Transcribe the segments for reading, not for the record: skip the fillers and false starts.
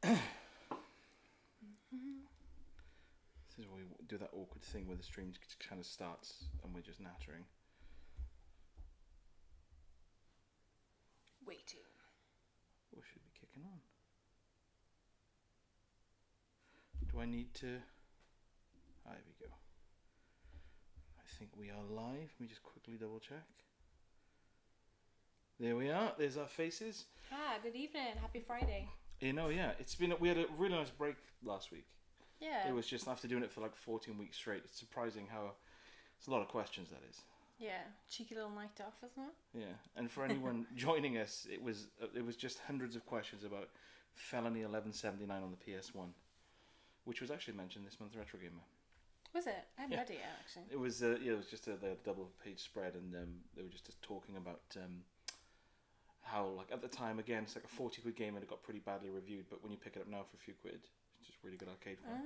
This is where we do that awkward thing where the stream kind of starts and we're just nattering. Waiting. Or should be kicking on. Do I need to... There we go. I think we are live. Let me just quickly double check. There we are. There's our faces. Ah, good evening. Happy Friday. You know, yeah. We had a really nice break last week. Yeah. It was just after doing it for like 14 weeks straight. It's surprising how... It's a lot of questions, that is. Yeah. Cheeky little night off, isn't it? Yeah. And for anyone joining us, it was just hundreds of questions about Felony 1179 on the PS1, which was actually mentioned this month Retro Gamer. Was it? I haven't read it yet, actually. It was it was just a double page spread, and they were just talking about how, like, at the time, again, it's like a 40 quid game and it got pretty badly reviewed, but when you pick it up now for a few quid, it's just really good arcade fun.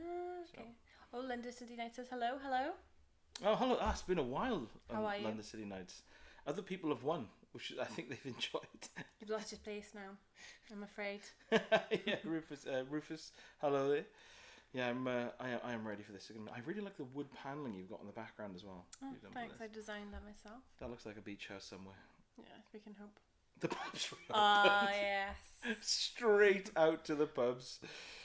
Okay. So. Oh, Linda City Night says hello. Hello. Oh, hello. It's been a while. How are you? London City Nights. Other people have won, which I think they've enjoyed. You've lost your place now, I'm afraid. Yeah, Rufus, hello there. Yeah, I am ready for this. I really like the wood paneling you've got in the background as well. Oh, thanks. I designed that myself. That looks like a beach house somewhere. Yeah, we can hope. The pubs. Ah, yes. Straight out to the pubs.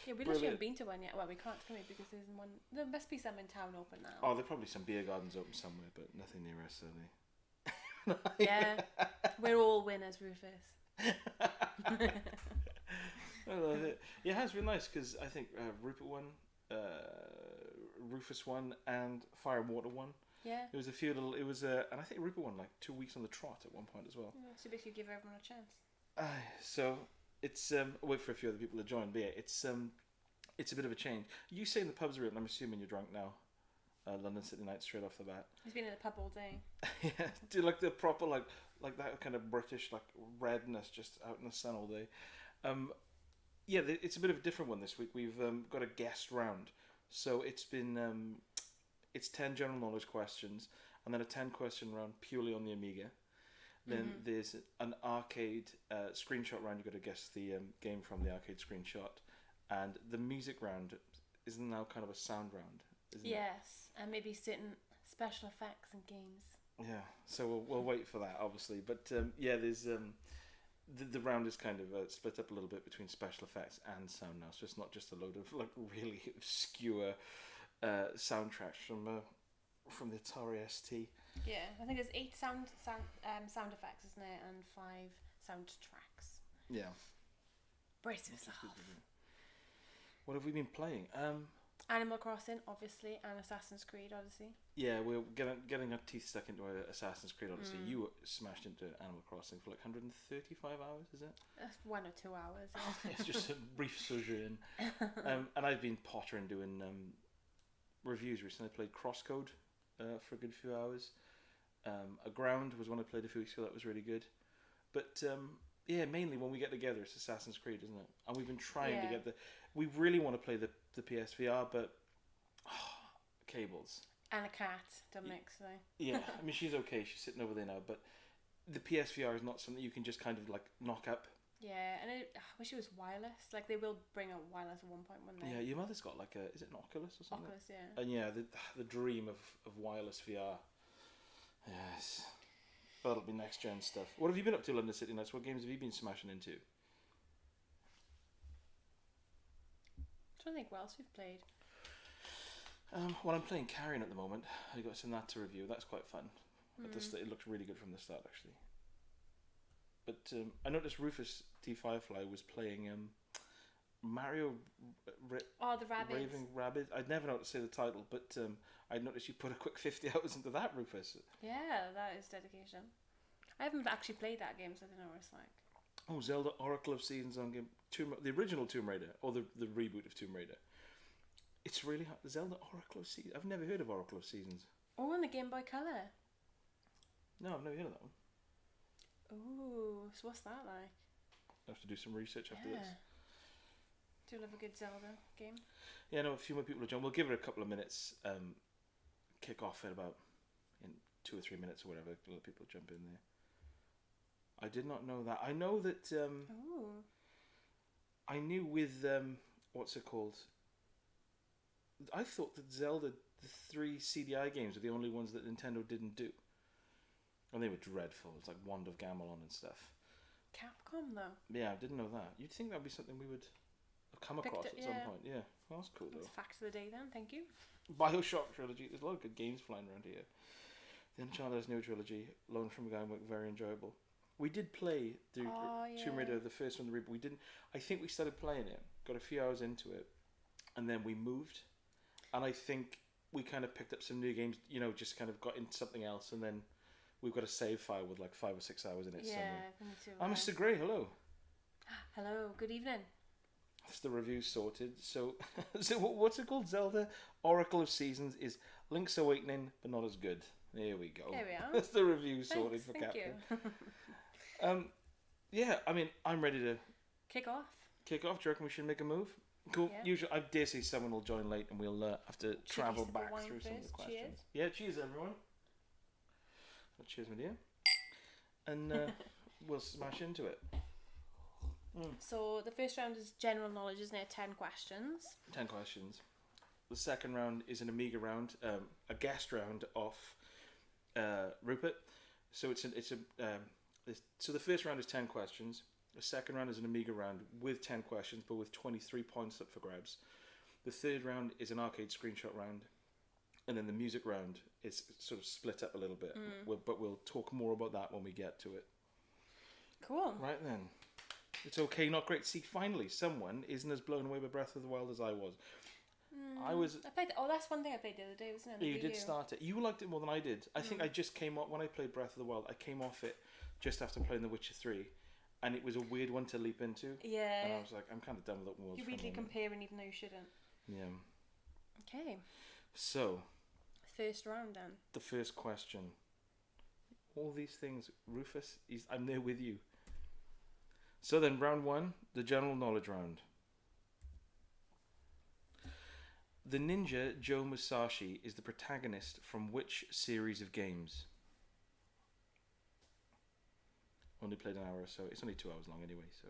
Yeah, we literally haven't been to one yet. Well, we can't, can we? Because there isn't one. There must be some in town open now. Oh, there are probably some beer gardens open somewhere, but nothing near us, certainly. Yeah, we're all winners, Rufus. I love it. Yeah, it has been nice because I think Rupert won, Rufus won, and Fire and Water won. Yeah. It was a few little. It was and I think Rupert won like 2 weeks on the trot at one point as well. Yeah, so basically give everyone a chance. So it's I'll wait for a few other people to join, but yeah, it's a bit of a change. You saying the pubs are open? I'm assuming you're drunk now. London City Night straight off the bat. He's been in the pub all day. Yeah, do like the proper like that kind of British like redness just out in the sun all day. Yeah, it's a bit of a different one this week. We've got a guest round, so it's been it's 10 general knowledge questions, and then a 10 question round purely on the Amiga. Then there's an arcade screenshot round. You got to guess the game from the arcade screenshot, and the music round is now kind of a sound round, isn't it? Yes, and maybe certain special effects and games. Yeah, so we'll wait for that, obviously. But yeah, there's the round is kind of split up a little bit between special effects and sound now, so it's not just a load of like really obscure soundtracks from the Atari ST. Yeah, I think there's 8 sound effects, isn't it, and 5 soundtracks. Yeah. Brace yourself. What have we been playing? Animal Crossing, obviously, and Assassin's Creed Odyssey. Yeah, we're getting our teeth stuck into Assassin's Creed Odyssey. You smashed into Animal Crossing for like 135 hours, is it? That's 1 or 2 hours. Yeah. It's just a brief sojourn. And I've been pottering doing reviews recently. I played Crosscode for a good few hours. Aground was one I played a few weeks ago. That was really good. But yeah, mainly when we get together, it's Assassin's Creed, isn't it? And we've been trying to get we really want to play the PSVR, but cables. And a cat, Dominic. So. Yeah, I mean, she's okay. She's sitting over there now. But the PSVR is not something you can just kind of like knock up. Yeah, and I wish it was wireless. Like, they will bring out wireless at one point, wouldn't they? Yeah, your mother's got like is it an Oculus or something? Oculus, yeah. And yeah, the dream of wireless VR. Yes. That'll be next gen stuff. What have you been up to, London City Nights? What games have you been smashing into? I'm trying to think what else we've played. Well, I'm playing Carrion at the moment. I got some of that to review. That's quite fun. It looks really good from the start, actually. But I noticed Rufus T. Firefly was playing Mario. The Rabbids. Raving Rabbids. I'd never know how to say the title, but I noticed you put a quick 50 hours into that, Rufus. Yeah, that is dedication. I haven't actually played that game, so I don't know what it's like. Oh, Zelda Oracle of Seasons on game. The original Tomb Raider, or the reboot of Tomb Raider. It's really hard. Zelda Oracle of Seasons. I've never heard of Oracle of Seasons. Oh, and the Game Boy Color. No, I've never heard of that one. Ooh, so what's that like? I have to do some research after this. Do you love a good Zelda game? Yeah, no, a few more people will join. We'll give it a couple of minutes. Kick off in about 2 or 3 minutes or whatever. Let people jump in there. I did not know that. I know that. I knew with what's it called? I thought that Zelda, the 3 CDI games, were the only ones that Nintendo didn't do, and they were dreadful. It's like Wand of Gamelon and stuff. Capcom though. Yeah, I didn't know that. You'd think that'd be something we would have come across at some point. Yeah, well, that's cool That's though. fact of the day then. Thank you. BioShock trilogy. There's a lot of good games flying around here. The Uncharted New trilogy, Lone from a Guy, very enjoyable. We did play the Tomb Raider, the first one, the reboot. We didn't. I think we started playing it, got a few hours into it, and then we moved. And I think we kind of picked up some new games. You know, just kind of got into something else, and then we've got a save file with like 5 or 6 hours in it. Yeah, somewhere. me too. I'm Mr. Gray. Hello. Hello. Good evening. That's the review sorted. So, what's it called? Zelda Oracle of Seasons is Link's Awakening, but not as good. There we go. There we are. That's the review sorted for Thank Captain. you. Yeah, I mean, I'm ready to Kick off. Do you reckon we should make a move? Cool. Yeah. Usually, I dare say someone will join late, and we'll have to travel sip of back wine through some of the first. questions. Cheers. Yeah, cheers, everyone. Well, cheers, my dear. And we'll smash into it. So the first round is general knowledge, isn't it? 10 questions. 10 questions. The second round is an Amiga round, a guest round off Rupert. So so the first round is 10 questions. The second round is an Amiga round with 10 questions, but with 23 points up for grabs. The third round is an arcade screenshot round, and then the music round is sort of split up a little bit. But we'll talk more about that when we get to it. Cool. Right then. It's okay, not great. See, finally, someone isn't as blown away by Breath of the Wild as I was. I played. That's one thing I played the other day, wasn't it? You did start it. You liked it more than I did. I think I just came off when I played Breath of the Wild. I came off it just after playing The Witcher 3, and it was a weird one to leap into. Yeah. And I was like, I'm kind of done with open worlds. You're weirdly comparing, even though you shouldn't. Yeah. Okay. So. First round then. The first question. All these things, Rufus. I'm there with you. So then, round 1, the general knowledge round. The ninja Joe Musashi is the protagonist from which series of games? Only played an hour or so. It's only 2 hours long anyway, so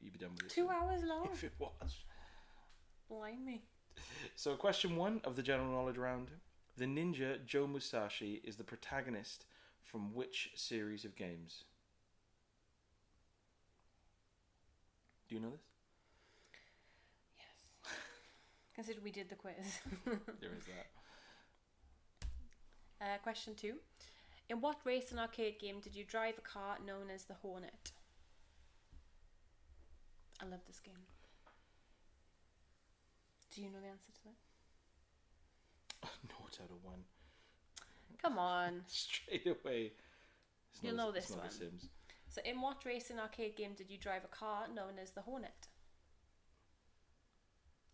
you'd be done with it. 2 hours long? If it was. Blimey. So question 1 of the general knowledge round. The ninja Joe Musashi is the protagonist from which series of games? Do you know this? Yes. Consider we did the quiz. There is that. Question 2. In what race and arcade game did you drive a car known as the Hornet? I love this game. Do you know the answer to that? Naught out of 1. Come on. Straight away. You'll know this one. one. Sims. So in what race and arcade game did you drive a car known as the Hornet?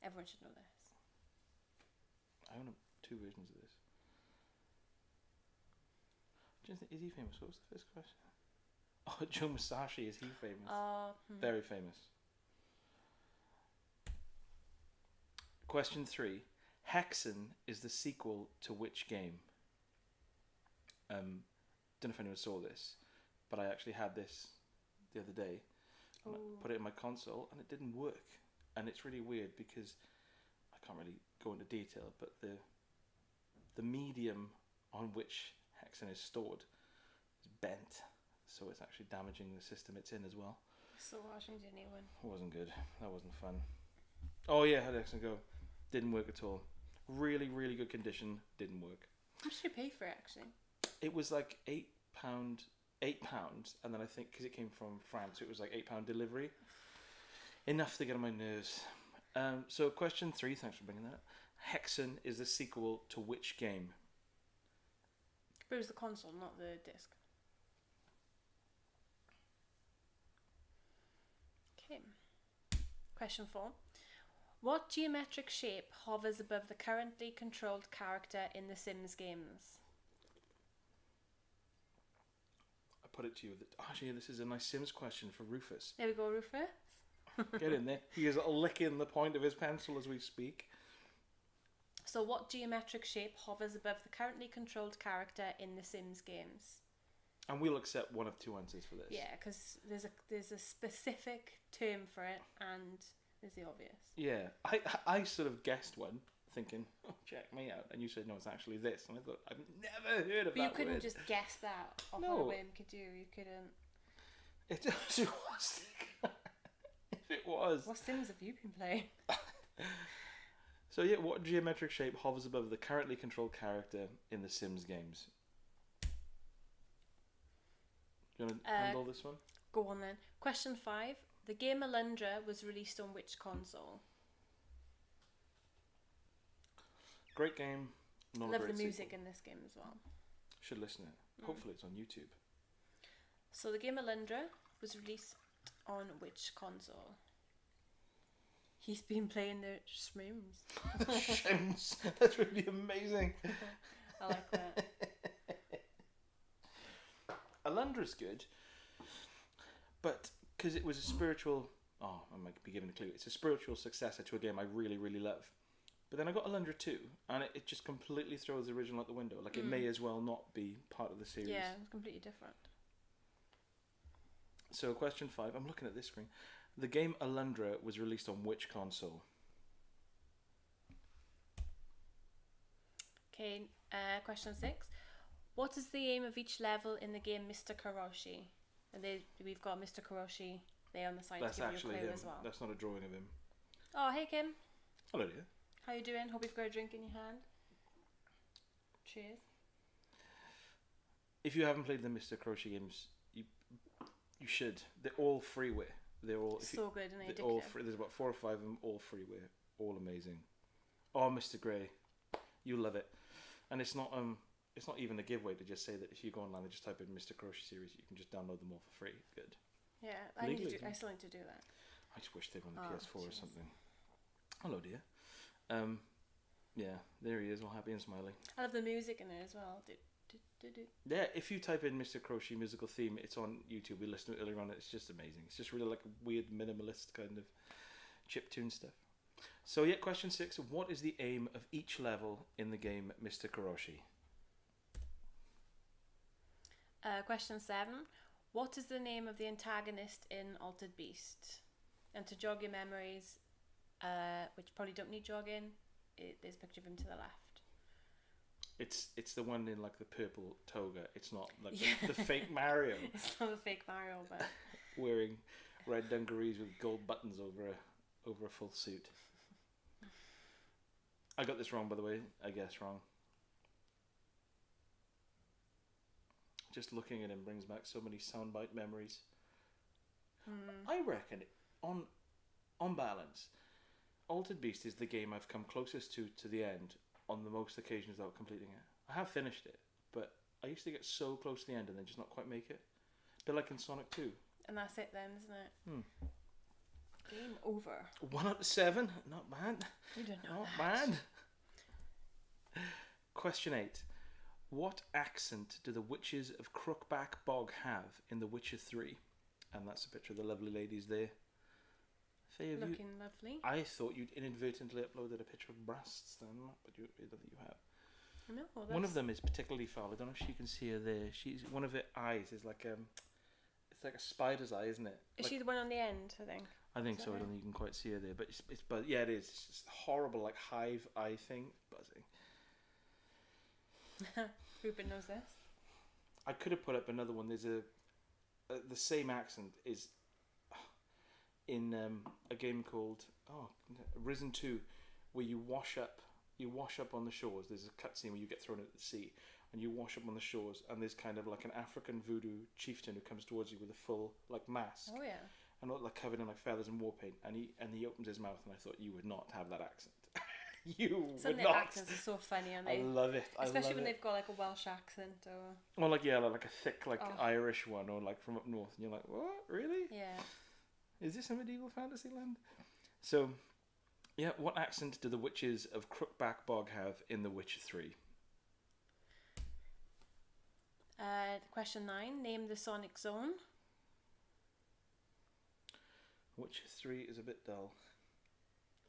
Everyone should know this. I own 2 versions of this. Do you think, is he famous? What was the first question? Oh, Joe Musashi, is he famous? Very famous. Question 3. Hexen is the sequel to which game? Don't know if anyone saw this, but I actually had this the other day. I put it in my console and it didn't work. And it's really weird because I can't really go into detail, but the medium on which Hexen is stored is bent, so it's actually damaging the system it's in as well. So watching the new one. It wasn't good. That wasn't fun. Oh yeah, how did Hexen go? Didn't work at all. Really, really good condition. Didn't work. How much did you pay for it actually? It was like £8, and then I think because it came from France, it was like £8 delivery. Enough to get on my nerves. So question 3, thanks for bringing that up. Hexen is the sequel to which game? But it was the console, not the disc. Okay. Question 4. What geometric shape hovers above the currently controlled character in the Sims games? I put it to you. Actually, this is a nice Sims question for Rufus. There we go, Rufus. Get in there. He is licking the point of his pencil as we speak. So what geometric shape hovers above the currently controlled character in the Sims games? And we'll accept one of 2 answers for this. Yeah, because there's a specific term for it, and is the obvious. Yeah, I sort of guessed one, thinking, oh, check me out, and you said, no, it's actually this, and I thought, I've never heard of But that you couldn't word. just guess that off on a whim, could you? You couldn't. It was. If it was. What Sims have you been playing? So yeah, what geometric shape hovers above the currently controlled character in the Sims games? Do you want to handle this one? Go on then. Question 5. The game Alundra was released on which console? Great game. Not Love a great the music sequel. in this game as well. Should listen to it. Hopefully it's on YouTube. So the game Alundra was released on which console? He's been playing the Shmims. Shims. That's really amazing. I like that. Alundra's good, but because it was a spiritual... Oh, I might be giving a clue. It's a spiritual successor to a game I really, really love. But then I got Alundra 2, and it just completely throws the original out the window. Like, it may as well not be part of the series. Yeah, it's completely different. So, question 5. I'm looking at this screen. The game Alundra was released on which console? Okay, question 6. What is the aim of each level in the game Mr. Karoshi? And we've got Mr. Karoshi there on the side That's to give you a actually clue him. as well. That's not a drawing of him. Oh, hey Kim. Hello, dear. How you doing? Hope you've got a drink in your hand. Cheers. If you haven't played the Mr. Karoshi games, you should. They're all freeware. They're all So good and they're addictive. all free. There's about 4 or 5 of them, all freeware, all amazing. Oh, Mr. Grey, you love it. And it's not even a giveaway to just say that if you go online and just type in Mr. Karoshi series, you can just download them all for free. Good. Yeah, Legally, I still need to do that. I just wish they were on the Oh, PS4 or jeez. something. Hello, dear. Yeah, there he is, all happy and smiling. I love the music in it as well. Yeah, if you type in Mr. Karoshi musical theme, it's on YouTube. We listened to it earlier on. It's just amazing. It's just really like a weird minimalist kind of chiptune stuff. So yeah, question 6. What is the aim of each level in the game Mr. Karoshi? Question 7. What is the name of the antagonist in Altered Beast? And to jog your memories, which probably don't need jogging, there's a picture of him to the left. It's the one in like the purple toga. It's not like the fake Mario It's not a fake Mario, but wearing red dungarees with gold buttons over a full suit. I got this wrong, by the way. I guess wrong. Just looking at him brings back so many soundbite memories. I reckon, on balance, Altered Beast is the game I've come closest to the end on the most occasions without completing it. I have finished it, but I used to get so close to the end and then just not quite make it. A bit like in Sonic 2. and that's it then, isn't it? Game over. 1 out of 7, not bad. You don't know Not that. bad. Question 8. What accent do the Witches of Crookback Bog have in The Witcher 3? And that's a picture of the lovely ladies there. Faye, have Looking lovely. I thought you'd inadvertently uploaded a picture of breasts then, but I don't think you have. No, well, One of them is particularly foul. I don't know if you can see her there. One of her eyes is like it's like a spider's eye, isn't it? Is Like, she the one on the end, I think? I think Is so. that I don't her? think you can quite see her there, but but yeah, it is. It's just horrible, like hive eye thing, buzzing. Ruben knows this. I could have put up another one. There's the same accent is in a game called Risen 2, where you wash up on the shores. There's a cutscene where you get thrown into the sea and you wash up on the shores, and there's kind of like an African voodoo chieftain who comes towards you with a full like mask Oh yeah. and not like covered in like feathers and war paint, and he opens his mouth, and I thought you would not have that accent. You Some would of the not. accents are so funny, aren't I they? love it. Especially when they've got like a Welsh accent or Or like like a thick like Oh. Irish one, or like from up north, and you're like, what? Really? yeah. Is this a medieval fantasy land? So, yeah, what accent do the Witches of Crookback Bog have in The Witcher 3? Question 9. Name the Sonic Zone. Witcher 3 is a bit dull.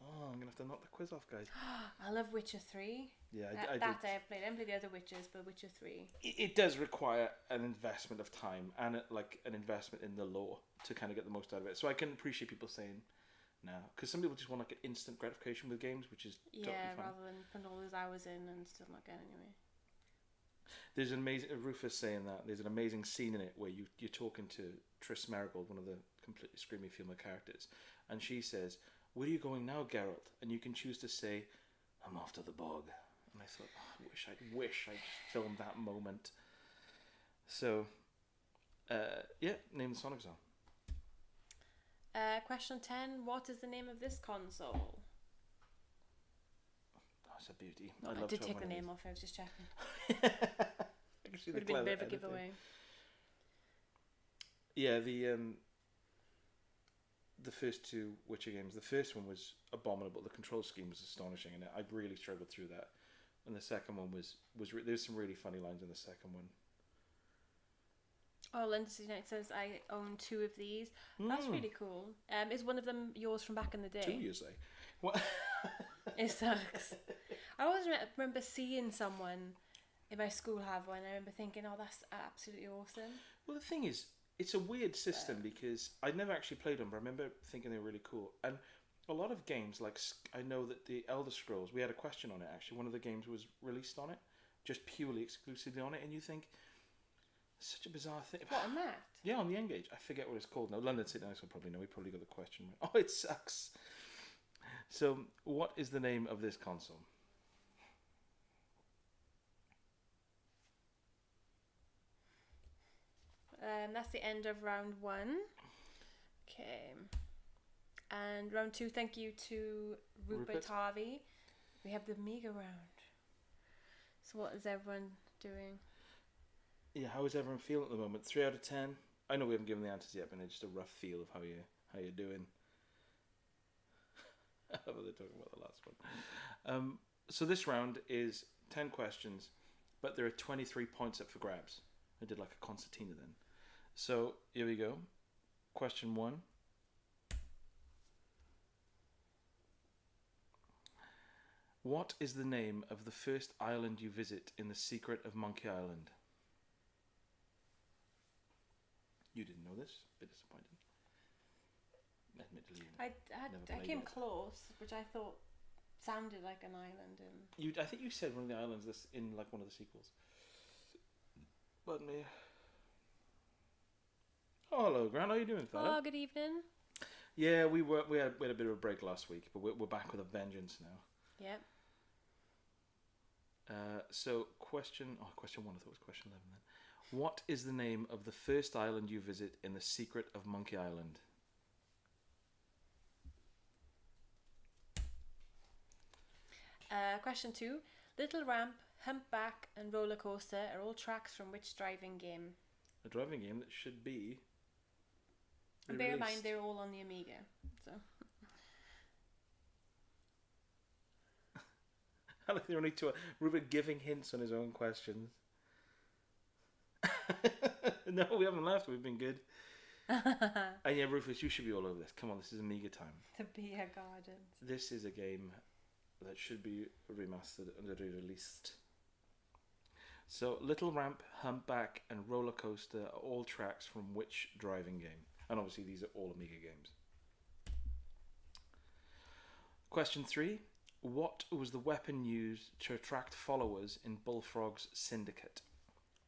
Oh, I'm going to have to knock the quiz off, guys. I love Witcher 3. Yeah, That I I've did. played. I haven't played the other Witches, but Witcher 3. It does require an investment of time and like an investment in the lore to kind of get the most out of it. So I can appreciate people saying now, because some people just want like an instant gratification with games, which is totally fine. rather than putting all those hours in and still not getting anywhere. There's an amazing Rufus saying that there's an amazing scene in it where you're talking to Triss Merigold, one of the completely screamy female characters, and she says, "Where are you going now, Geralt?" And you can choose to say, "I'm off to the bog." And I thought, oh, I wish I'd filmed that moment. So, name the Sonic song. Question 10. What is the name of this console? Oh, it's a beauty. I did take the name off. I was just checking. I can see Would have been a bit of a giveaway. Yeah, the first two Witcher games. The first one was abominable. The control scheme was astonishing, and I really struggled through that. And the second one was there's some really funny lines in the second one. Oh, Lindsay Knight says, I own 2 of these. That's really cool. Is one of them yours from back in the day? 2, you say? What? It sucks. I always remember seeing someone in my school have one. I remember thinking, oh, that's absolutely awesome. Well, the thing is, it's a weird system because I'd never actually played them, but I remember thinking they were really cool. And a lot of games, like I know that the Elder Scrolls, we had a question on it actually. One of the games was released on it, just purely exclusively on it, and you think, such a bizarre thing. What, on that? Yeah, on the N-Gage. I forget what it's called now. London City Nice will probably know. We probably got the question right. Oh, it sucks. So, what is the name of this console? That's the end of round 1. Okay. And round 2, thank you to Rupert Harvey. We have the Amiga round. So what is everyone doing? Yeah, how is everyone feeling at the moment? 3 out of 10. I know we haven't given the answers yet, but it's just a rough feel of how you're doing. I love how they're talking about the last one. So this round is 10 questions, but there are 23 points up for grabs. I did like a concertina then. So here we go. Question 1. What is the name of the first island you visit in The Secret of Monkey Island? You didn't know this? Bit disappointed. Admittedly, I came close, which I thought sounded like an island. I think you said one of the islands that's in like one of the sequels. But me. Oh, hello, Grant. How are you doing, fella? Oh, good evening. Yeah, we had a bit of a break last week, but we're back with a vengeance now. Yep. So question 1. I thought it was question 11 then. What is the name of the first island you visit in The Secret of Monkey Island? Question 2. Little Ramp, Humpback and Roller Coaster are all tracks from which driving game? A driving game that should be And bear in mind they're all on the Amiga. So I like the only 2. Rupert giving hints on his own questions. No, we haven't left. We've been good. And yeah, Rufus, you should be all over this. Come on, this is Amiga time. The Beer Garden. This is a game that should be remastered and re-released. So, Little Ramp, Humpback, and Roller Coaster are all tracks from which driving game? And obviously, these are all Amiga games. Question 3. What was the weapon used to attract followers in Bullfrog's Syndicate?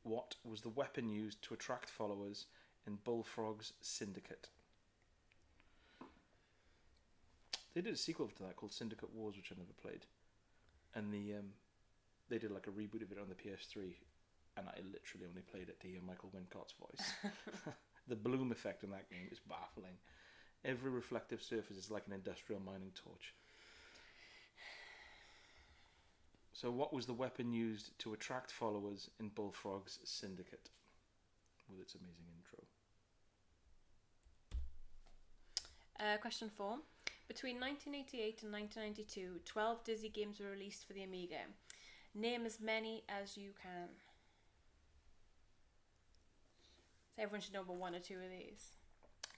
What was the weapon used to attract followers in Bullfrog's Syndicate? They did a sequel to that called Syndicate Wars, which I never played. And they did like a reboot of it on the PS3, and I literally only played it to hear Michael Wincott's voice. The bloom effect in that game is baffling. Every reflective surface is like an industrial mining torch. So what was the weapon used to attract followers in Bullfrog's Syndicate? With its amazing intro. Question 4. Between 1988 and 1992, 12 Dizzy games were released for the Amiga. Name as many as you can. So everyone should know about 1 or 2 of these.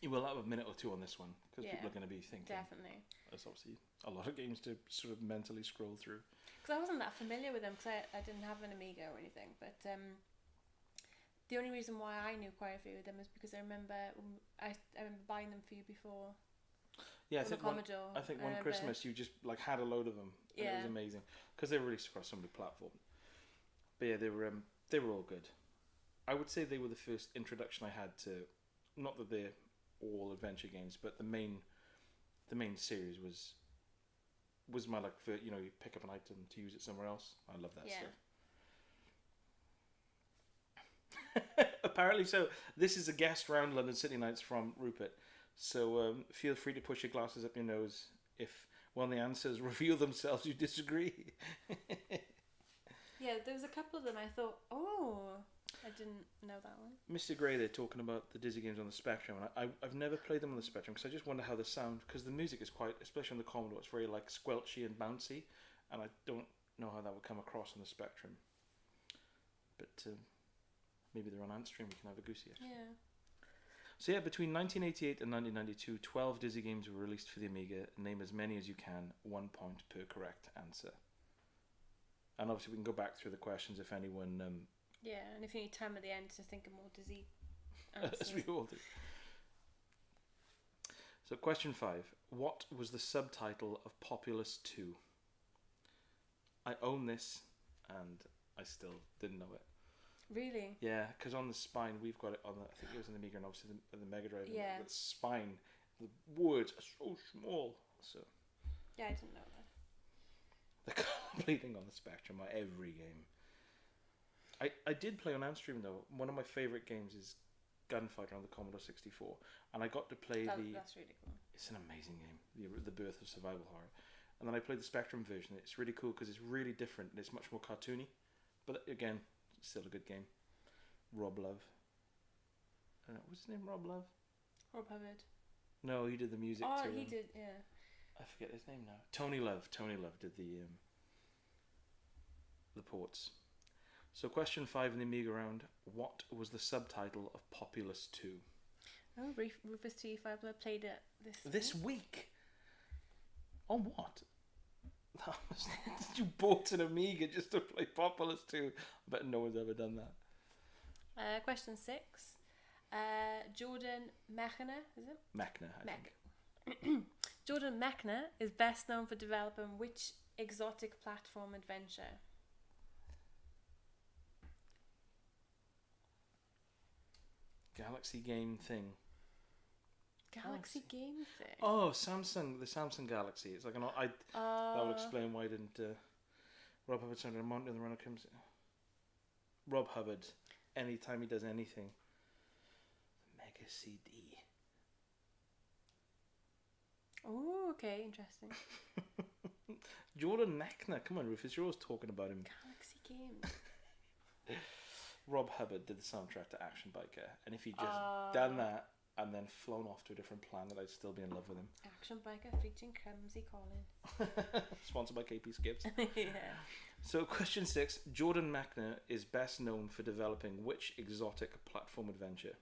You will have a minute or 2 on this one, because people are going to be thinking. Definitely. There's obviously a lot of games to sort of mentally scroll through. Because I wasn't that familiar with them, because I didn't have an Amiga or anything. But the only reason why I knew quite a few of them is because I remember I remember buying them for you before. Yeah, on the Commodore. I think one Christmas you just like had a load of them. And it was amazing because they were released across so many platforms. But yeah, they were all good. I would say they were the first introduction I had to, not that they're all adventure games, but the main series was my like for, you know, you pick up an item to use it somewhere else. I love that stuff. Apparently, so this is a guest round London City Nights from Rupert. So feel free to push your glasses up your nose if when the answers reveal themselves you disagree. Yeah, there was a couple of them I thought, oh, I didn't know that one. Mr. Gray, they're talking about the Dizzy games on the Spectrum, and I've never played them on the Spectrum because I just wonder how they sound, because the music is quite, especially on the Commodore, it's very like squelchy and bouncy, and I don't know how that would come across on the Spectrum. But maybe they're on Antstream, we can have a goosey actually. Yeah. So yeah, between 1988 and 1992, 12 Dizzy games were released for the Amiga. Name as many as you can, 1 point per correct answer. And obviously we can go back through the questions if anyone... yeah, and if you need time at the end to think of more Dizzy answers. As we all do. So question 5. What was the subtitle of Populous 2? I own this and I still didn't know it. Really? Yeah, because on the spine we've got it on the, I think it was in the Amiga and obviously the Mega Drive. Yeah. The spine, the words are so small. So yeah, I didn't know that. they're completing on the Spectrum on every game. I did play on Antstream though. One of my favourite games is Gunfighter on the Commodore 64, and I got to play That's really cool. It's an amazing game, the birth of survival horror. And then I played the Spectrum version. It's really cool because it's really different and it's much more cartoony. But again, still a good game. Rob Love. What's his name? Rob Love? Rob Hubbard. No, he did the music too. Oh, he did, yeah. I forget his name now. Tony Love. Tony Love did the ports. So question 5 in the Amiga round. What was the subtitle of Populous 2? Oh, Rufus T. Fibler played it this week. On what? You bought an Amiga just to play Populous 2. I bet no one's ever done that. Question 6. Jordan Mechner, is it? Mechner, I think. Jordan Mechner is best known for developing which exotic platform adventure? Galaxy game thing. Galaxy game thing? Oh, the Samsung Galaxy. It's like that will explain why didn't Rob Hubbard sound a mountain the runner comes. Rob Hubbard, anytime he does anything. Mega CD. Oh, okay, interesting. Jordan Mechner, come on, Rufus, you're always talking about him. Galaxy games. Rob Hubbard did the soundtrack to Action Biker, and if he'd just done that and then flown off to a different planet, I'd still be in love with him. Action Biker featuring Clumsy Colin. Sponsored by KP Skips. Yeah. So question 6, Jordan Mechner is best known for developing which exotic platform adventure?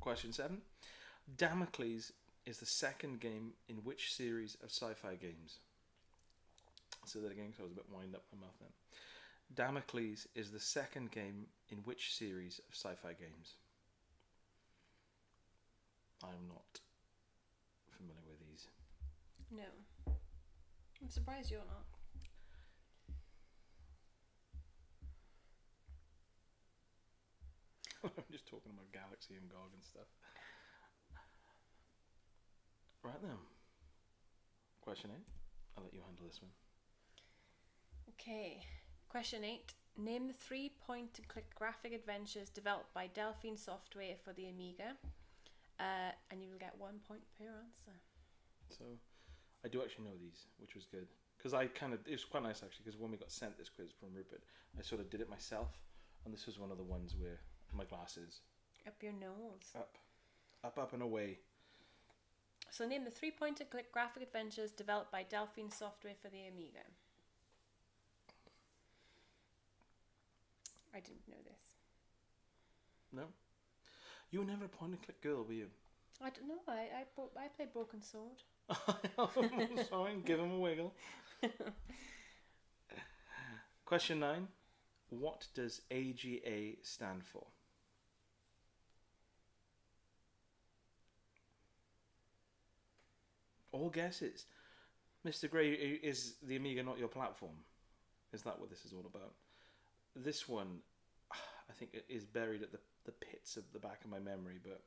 Question 7, Damocles is the second game in which series of sci-fi games? I'll say that again because I was a bit wind up my mouth then. Damocles is the second game in which series of sci-fi games? I'm not familiar with these. No. I'm surprised you're not. I'm just talking about Galaxy and GOG and stuff. Right then. Question 8. I'll let you handle this one. Okay. Question 8. Name the 3 point-and-click graphic adventures developed by Delphine Software for the Amiga. And you will get 1 point per answer. So, I do actually know these, which was good. Because it was quite nice actually, because when we got sent this quiz from Rupert, I sort of did it myself. And this was one of the ones where my glasses. Up your nose. Up and away. So name the 3 point-and-click graphic adventures developed by Delphine Software for the Amiga. I didn't know this. No? You were never a point-and-click girl, were you? I don't know. I played Broken Sword. Sorry, give him a wiggle. Question 9. What does AGA stand for? All guesses. Mr. Gray, is the Amiga not your platform? Is that what this is all about? This one, I think it is buried at the pits of the back of my memory, but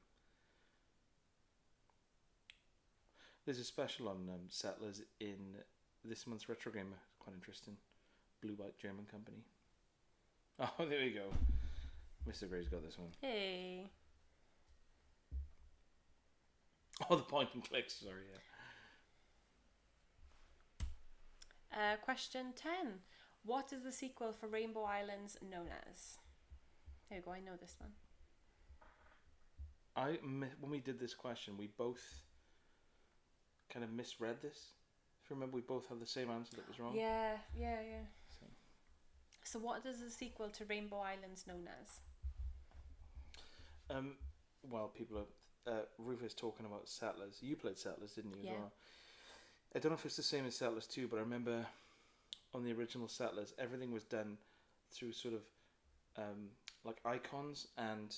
there's a special on Settlers in this month's Retro Gamer. Quite interesting. Blue White German company. Oh, there we go. Mr. Gray's got this one. Hey. Oh, the point and clicks. Sorry, yeah. Question 10. What is the sequel for Rainbow Islands known as? There you go, I know this one. When we did this question, we both kind of misread this. If you remember, we both had the same answer that was wrong. Yeah. So what is the sequel to Rainbow Islands known as? Well, people are... Rufus talking about Settlers. You played Settlers, didn't you, as Yeah. well? I don't know if it's the same as Settlers 2, but I remember on the original Settlers, everything was done through sort of like icons and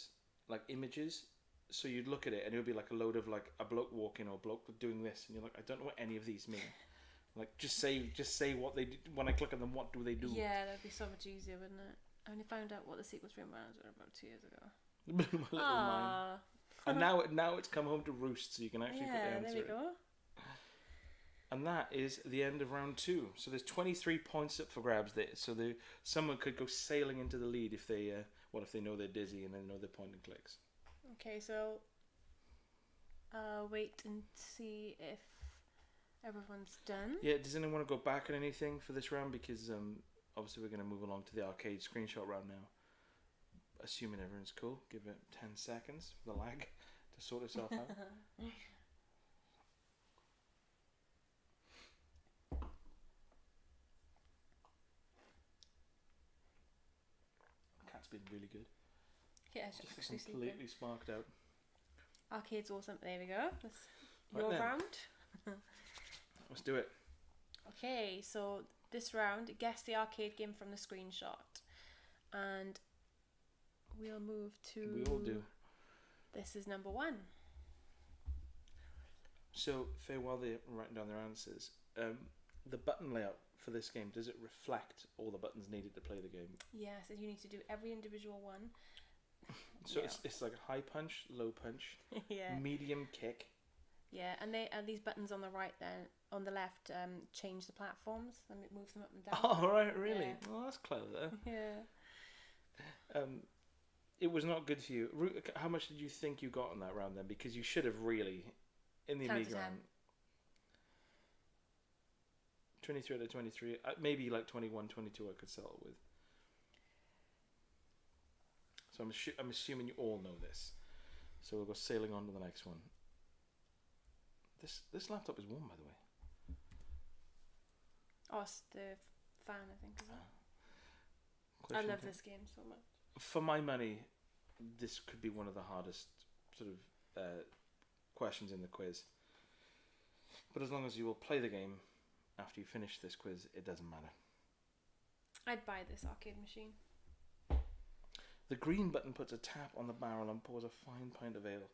like images. So you'd look at it and it would be like a load of like a bloke walking or a bloke doing this, and you're like, I don't know what any of these mean. Like, just say what they do. When I click on them, what do they do? Yeah, that'd be so much easier, wouldn't it? I only found out what the sequels for Rainbow Islands were about 2 years ago. My little mind. And now it's come home to roost, so you can actually put the answer there we in. go. And that is the end of round 2. So there's 23 points up for grabs there. So someone could go sailing into the lead if they if they know they're dizzy and they know their point and clicks. Okay, so wait and see if everyone's done. Yeah, does anyone want to go back on anything for this round? Because obviously we're going to move along to the arcade screenshot round now. Assuming everyone's cool, give it 10 seconds for the lag to sort itself out. Cat's been really good. Yeah, it's Just actually completely sparked out. Arcade's awesome. There we go. That's Right your then. round. Let's do it. Okay, so this round, guess the arcade game from the screenshot. And we'll move to... We all do. This is number 1. So, Faye, while they're writing down their answers, the button layout for this game, does it reflect all the buttons needed to play the game? Yeah, so you need to do every individual one. So Yeah. it's like high punch, low punch, Yeah. medium kick. Yeah, and these buttons on the right then, on the left, change the platforms and it moves them up and down. Oh, right, really? Yeah. Well, that's clever. Yeah. It was not good for you. How much did you think you got on that round then? Because you should have really, in the 10 to Amiga 10. round, 23 out of 23, maybe like 21, 22 I could settle with. So I'm assuming you all know this. So we'll go sailing on to the next one. This laptop is warm, by the way. Oh, it's the fan, I think, is it? I Question love 10. this game so much. For my money, this could be one of the hardest sort of questions in the quiz. But as long as you will play the game after you finish this quiz, it doesn't matter. I'd buy this arcade machine. The green button puts a tap on the barrel and pours a fine pint of ale.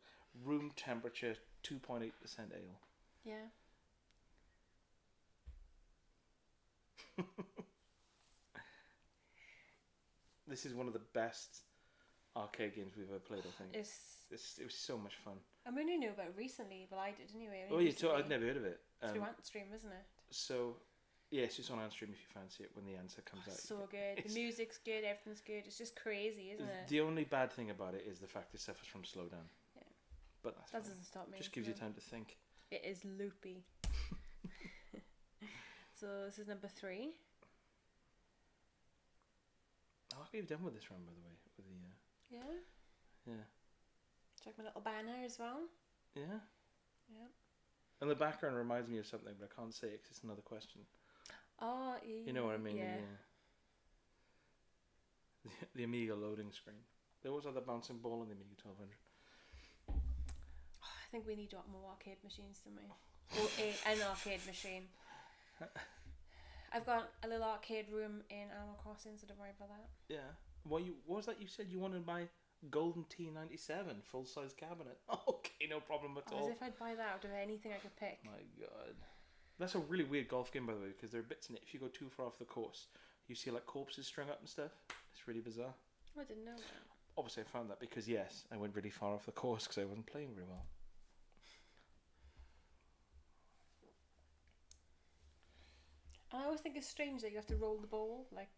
Room temperature, 2.8% ale. Yeah. This is one of the best arcade games we've ever played, I think. It was so much fun. I only knew about it recently, but I did anyway. Oh, you thought I'd never heard of it. Through Antstream, isn't it? So, yes, it's on Antstream if you fancy it when the answer comes out. So good. The music's good, everything's good. It's just crazy, isn't it? The only bad thing about it is the fact it suffers from slowdown. Yeah. But that's That fine. doesn't stop me. Just gives you no. time to think. It is loopy. So this is number 3. How happy you've done with this round, by the way. With the Yeah. yeah, Check my little banner as well. yeah. Yeah. And the background reminds me of something, but I can't say it 'cause it's another question. Oh, You know what I mean? Yeah. The Amiga loading screen. There was other bouncing ball in the Amiga 1200. I think we need more arcade machines, don't we? Or an arcade machine. I've got a little arcade room in Animal Crossing, so don't worry about that. Yeah. What was that you said you wanted my golden T97 full-size cabinet? Okay, no problem at all. As if I'd buy that out of anything I could pick. My God. That's a really weird golf game, by the way, because there are bits in it. If you go too far off the course, you see like corpses strung up and stuff. It's really bizarre. I didn't know that. Obviously, I found that because, yes, I went really far off the course because I wasn't playing very well. And I always think it's strange that you have to roll the ball, like...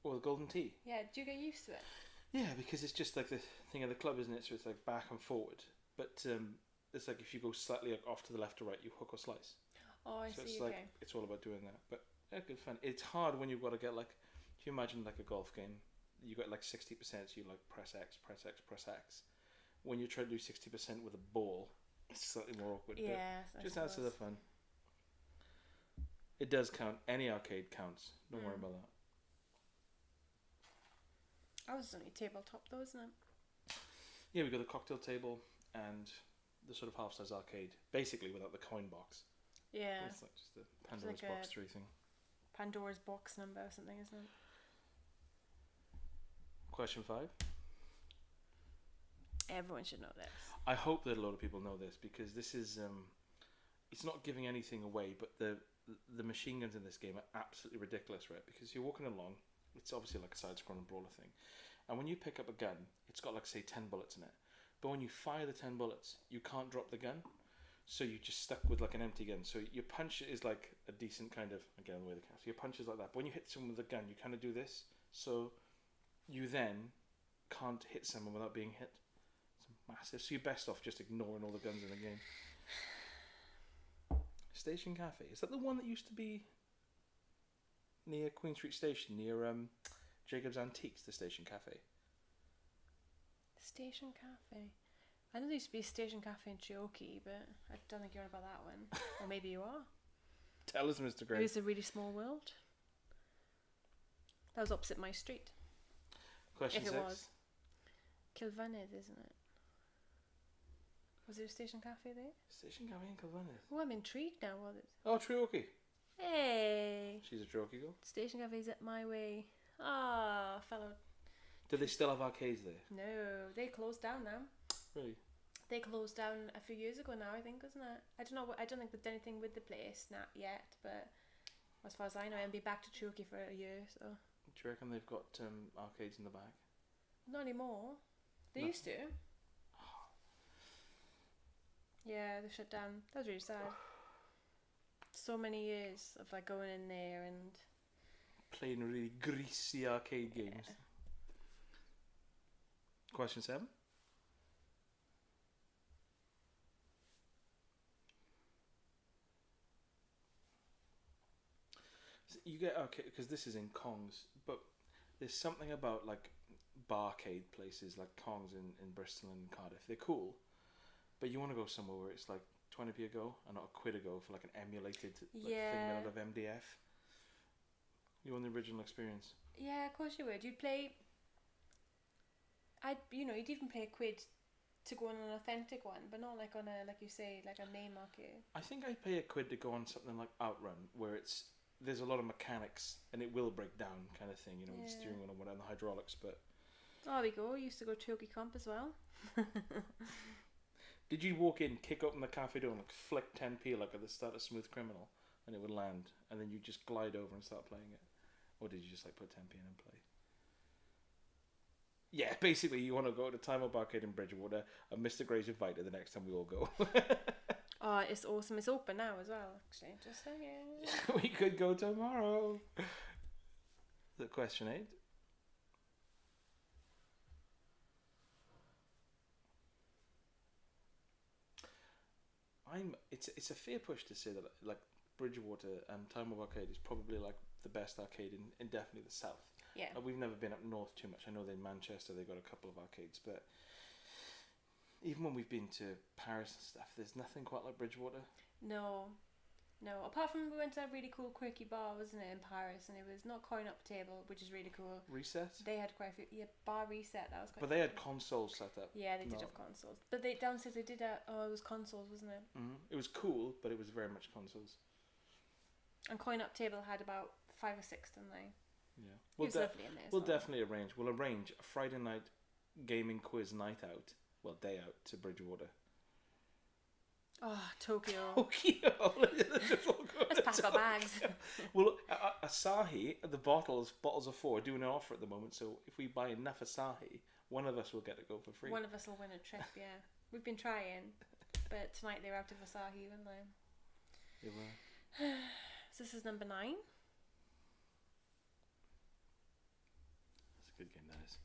Or the golden tee. Yeah, do you get used to it? Yeah, because it's just like the thing of the club, isn't it? So it's like back and forward. But it's like if you go slightly like off to the left or right, you hook or slice. Oh, I so see, it's okay. like, it's all about doing that. But yeah, good fun. It's hard when you've got to get like, if you imagine like a golf game, you got like 60%, so you like press X, press X, press X. When you try to do 60% with a ball, it's slightly more awkward. Yeah, but just adds to the fun. It does count. Any arcade counts. Don't worry about that. Oh, it's only tabletop though, isn't it? Yeah, we got the cocktail table and the sort of half-size arcade, basically without the coin box. Yeah. It's like just a Pandora's like box a 3 thing. Pandora's box number or something, isn't it? Question 5. Everyone should know this. I hope that a lot of people know this because this is it's not giving anything away, but the machine guns in this game are absolutely ridiculous, right? Because you're walking along, it's obviously like a side-scrolling brawler thing, and when you pick up a gun, it's got like say 10 bullets in it. But when you fire the 10 bullets, you can't drop the gun, so you're just stuck with like an empty gun. So your punch is like a decent kind of, again the way the camera. So your punch is like that. But when you hit someone with a gun, you kind of do this, so you then can't hit someone without being hit. Massive. So you're best off just ignoring all the guns in the game. Station Cafe. Is that the one that used to be near Queen Street Station, near Jacob's Antiques, the Station Cafe? Station Cafe. I know there used to be a Station Cafe in Treorchy, but I don't think you're on about that one. Or maybe you are. Tell us, Mr. Gray. It was A Really Small World. That was opposite my street. Question 6. If it was. Kilvanid, isn't it? Was there a Station Cafe there? Station Cafe in Kilvanid. Oh, I'm intrigued now. What is? Oh, Treorchy. Hey! She's a Treorchy girl. Station Cafe's up my way. Ah, fellow. Do they still have arcades there? No, they closed down now. Really? They closed down a few years ago now, I think, wasn't it? I don't know. I don't think they've done anything with the place, not yet. But as far as I know, I'll be back to Treorchy for a year. So. Do you reckon they've got arcades in the back? Not anymore. They used to. Yeah, they shut down. That was really sad. So many years of like going in there and playing really greasy arcade games. Yeah. Question 7. So you get arcade because this is in Kongs, but there's something about like barcade places like Kongs in Bristol and Cardiff. They're cool, but you want to go somewhere where it's like 20p a go and not a quid a go for like an emulated thing made out of MDF. You want the original experience. Yeah, of course you would. You'd play. You'd even pay a quid to go on an authentic one, but not like on a, like you say, like a main market. I think I'd pay a quid to go on something like Outrun, where there's a lot of mechanics and it will break down, kind of thing. With the steering wheel and whatever, and the hydraulics. But there we go. Used to go to Treorchy Comp as well. Did you walk in, kick open the cafe door, and like flick 10p like at the start of Smooth Criminal, and it would land, and then you just glide over and start playing it, or did you just like put 10p in and play? Yeah, basically you want to go to Time Up Arcade in Bridgewater, and Mr. Gray's invited the next time we all go. Oh, it's awesome. It's open now as well, actually. Just saying. We could go tomorrow. The question 8. It's a fair push to say that like Bridgewater and Time of Arcade is probably like the best arcade in definitely the south. Yeah. We've never been up north too much. I know they're in Manchester, they've got a couple of arcades, but even when we've been to Paris and stuff, there's nothing quite like Bridgewater. No. Apart from we went to a really cool quirky bar, wasn't it, in Paris, and it was not coin op table, which is really cool. Reset? They had quite a few. Yeah, bar Reset. That was quite. But they had consoles set up. Yeah, they did have consoles. But they downstairs they did it was consoles, wasn't it? Mm-hmm. It was cool, but it was very much consoles. And Coin Up Table had about 5 or 6, didn't they? Yeah. He was lovely in there. We'll definitely arrange. We'll arrange a Friday night gaming quiz night out. Well, day out to Bridgewater. Oh, Tokyo. Tokyo. Let's pack our bags. Well, Asahi, the bottles of 4 are doing an offer at the moment. So if we buy enough Asahi, one of us will get to go for free. One of us will win a trip. Yeah, we've been trying, but tonight they're out of Asahi, weren't they? They were. So this is number 9. That's a good game, that is.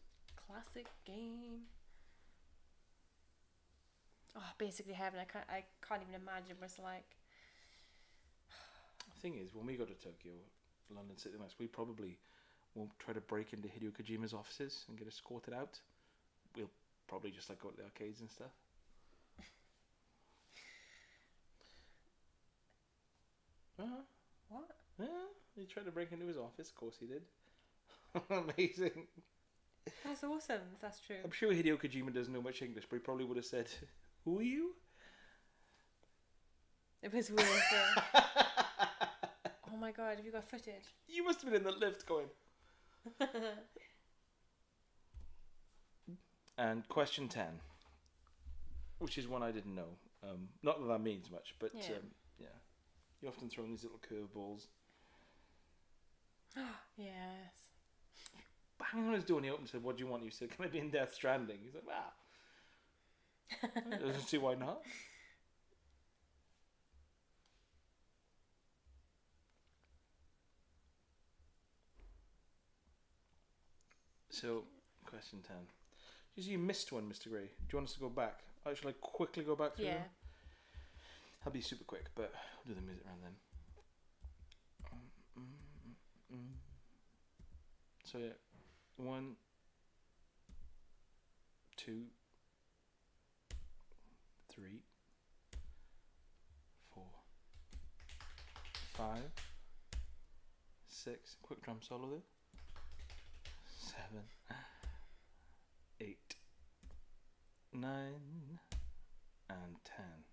Classic game. Oh, basically heaven. I can't even imagine what it's like. The thing is, when we go to Tokyo, London City Nights, we probably won't try to break into Hideo Kojima's offices and get escorted out. We'll probably just like go to the arcades and stuff. What? Yeah, he tried to break into his office. Of course he did. Amazing. That's awesome, if that's true. I'm sure Hideo Kojima doesn't know much English, but he probably would have said, "Who are you?" It was weird. Oh my god, have you got footage? You must have been in the lift going. And question 10, which is one I didn't know. Not that means much, but yeah. You often throw in these little curveballs. Yes. Banging on his door and he opened and said, "What do you want?" You said, "Can I be in Death Stranding?" He's like, "Wow." Doesn't see why not. So, question 10. You missed one, Mr. Gray. Do you want us to go back? Shall I quickly go back through them? I'll be super quick, but we'll do the music round then. So yeah, 1, 2, 3, 4, 5, 6. Quick drum solo there. 7, 8, 9, and 10.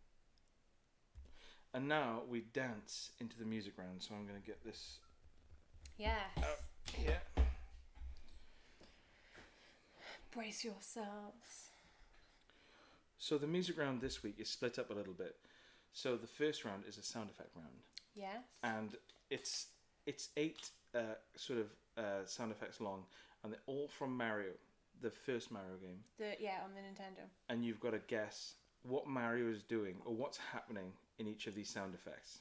And now we dance into the music round. So I'm going to get this. Yes. Here. Brace yourselves. So the music round this week is split up a little bit. So the first round is a sound effect round. Yes. And it's 8 sort of sound effects long, and they're all from Mario, the first Mario game. On the Nintendo. And you've got to guess what Mario is doing or what's happening in each of these sound effects.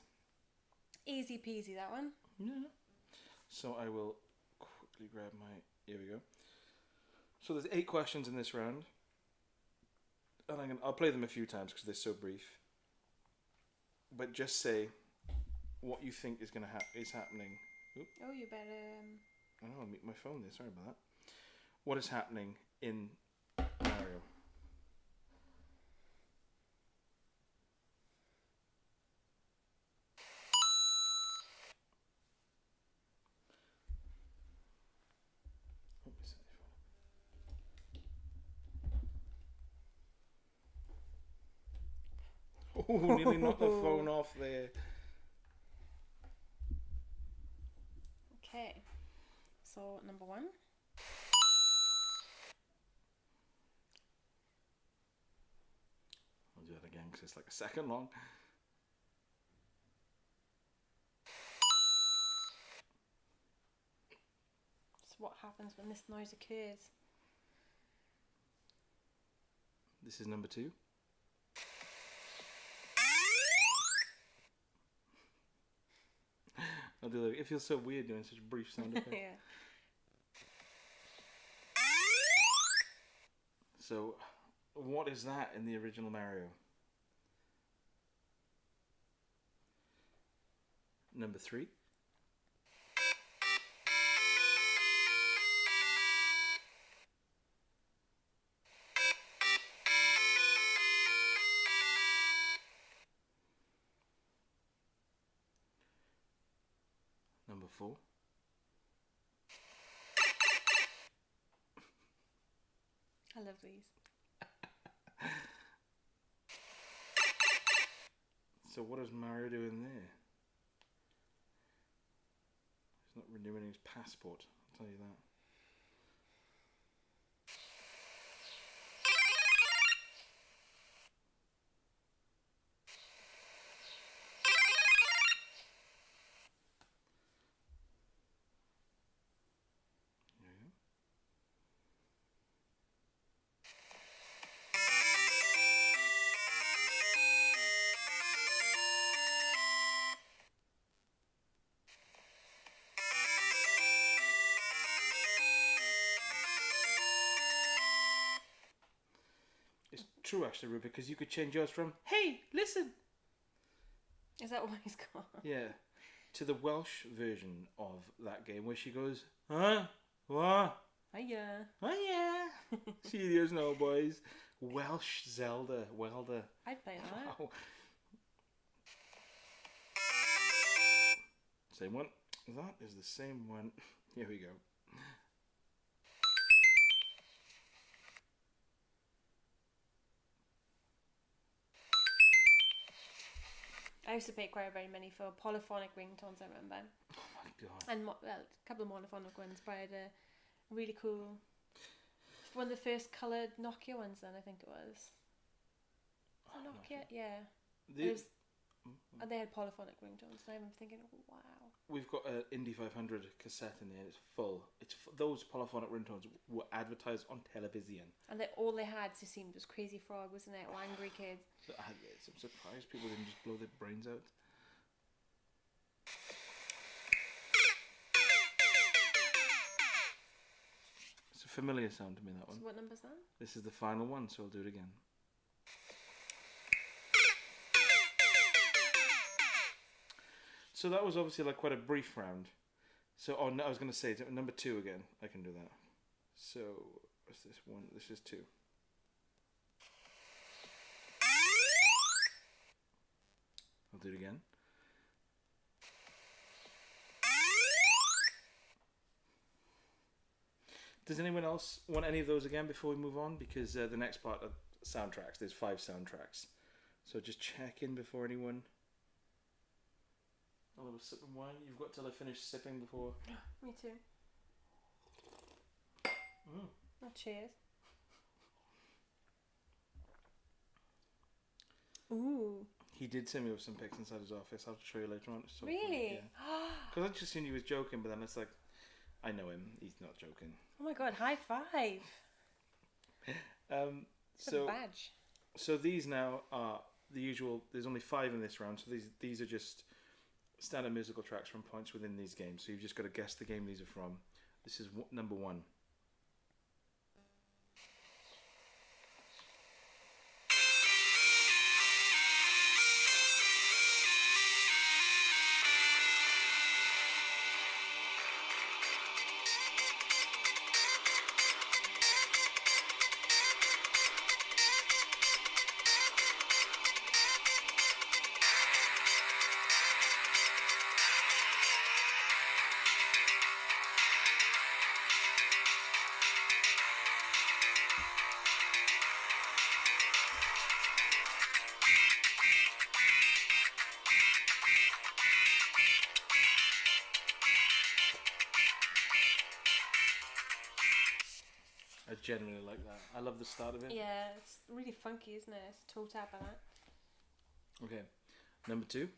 Easy peasy, that one. Yeah. So I will quickly grab my... Here we go. So there's 8 questions in this round. And I'll play them a few times because they're so brief. But just say what you think is is happening. Oop. Oh, you better... Oh, I'll mute my phone there. Sorry about that. What is happening in Mario? Oh, nearly knocked the phone off there. Okay. So, number 1. I'll do that again because it's like a second long. So what happens when this noise occurs? This is number 2. I'll do that. It feels so weird doing such brief sound effects. Yeah. So, what is that in the original Mario? Number 3. Number 4. I love these. So what does Mario do in there? renewing his passport. I'll tell you that. It's true, actually, Ruby, because you could change yours from "Hey, listen." Is that what he's called? Yeah, to the Welsh version of that game where she goes, "Huh? What? Hiya. Oh yeah." Serious no, boys. Welsh Zelda. Welder. I'd play that. Wow. Same one. That is the same one. Here we go. I used to pay quite very many for polyphonic ringtones, I remember. Oh my god. And well, a couple of monophonic ones, but I had a really cool... One of the first coloured Nokia ones then, I think it was. Oh, Nokia? Yeah. And they had polyphonic ringtones, and I'm thinking, oh, wow. We've got an Indy 500 cassette in there. It's full. Those polyphonic ringtones were advertised on television. And all they had to seem was Crazy Frog, wasn't it? Or Angry Kid. I'm surprised people didn't just blow their brains out. It's a familiar sound to me, that one. So what number's that? This is the final one, so I'll do it again. So that was obviously like quite a brief round. So, I was going to say number 2 again. I can do that. So, what's this one? This is 2. I'll do it again. Does anyone else want any of those again before we move on? Because the next part of soundtracks, there's 5 soundtracks. So just check in before anyone... A little sip of wine. You've got till I finish sipping before... Me too. Oh, cheers. Ooh. He did send me with some pics inside his office. I'll have to show you later on. It's so really? Because I just assumed he was joking, but then it's like, I know him. He's not joking. Oh my god, high five. It's a badge. So these now are the usual... There's only 5 in this round, so these are just standard musical tracks from points within these games. So you've just got to guess the game these are from. This is number 1. I genuinely like that. I love the start of it. Yeah, it's really funky, isn't it? It's toe tap on that. Okay, number 2.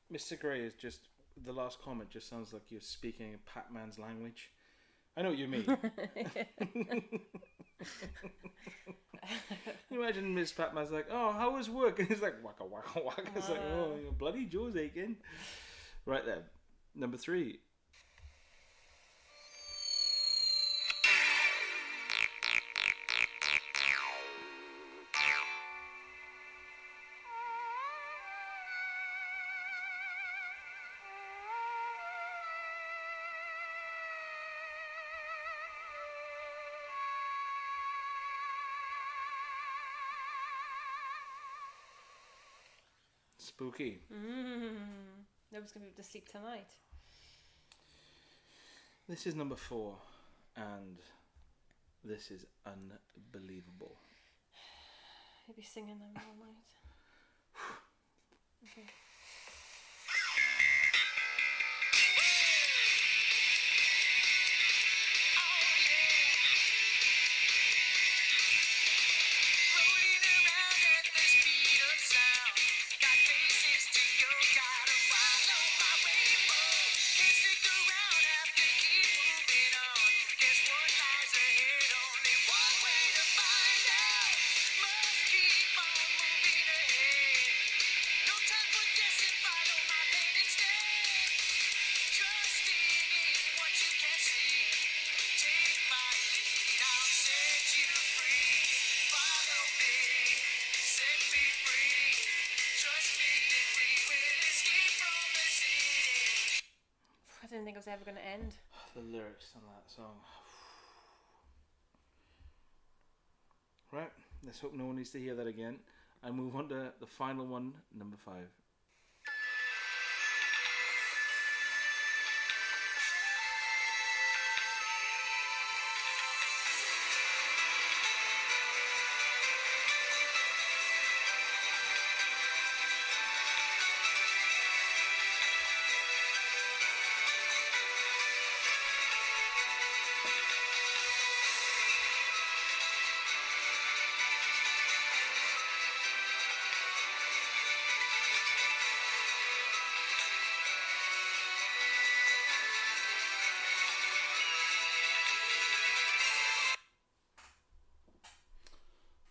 Mr. Gray is just... The last comment just sounds like you're speaking Pac-Man's language. I know what you mean. You imagine Miss Pac-Man's like, oh, how was work? And he's like, waka, waka, waka. It's like, oh, your bloody jaw's aching. Right there. Number 3. Spooky. Nobody's going to be able to sleep tonight. This is number 4, and this is unbelievable. You'll be singing them all night. Okay. I didn't think it was ever going to end. The lyrics on that song. Right, let's hope no one needs to hear that again. And move on to the final one, number 5.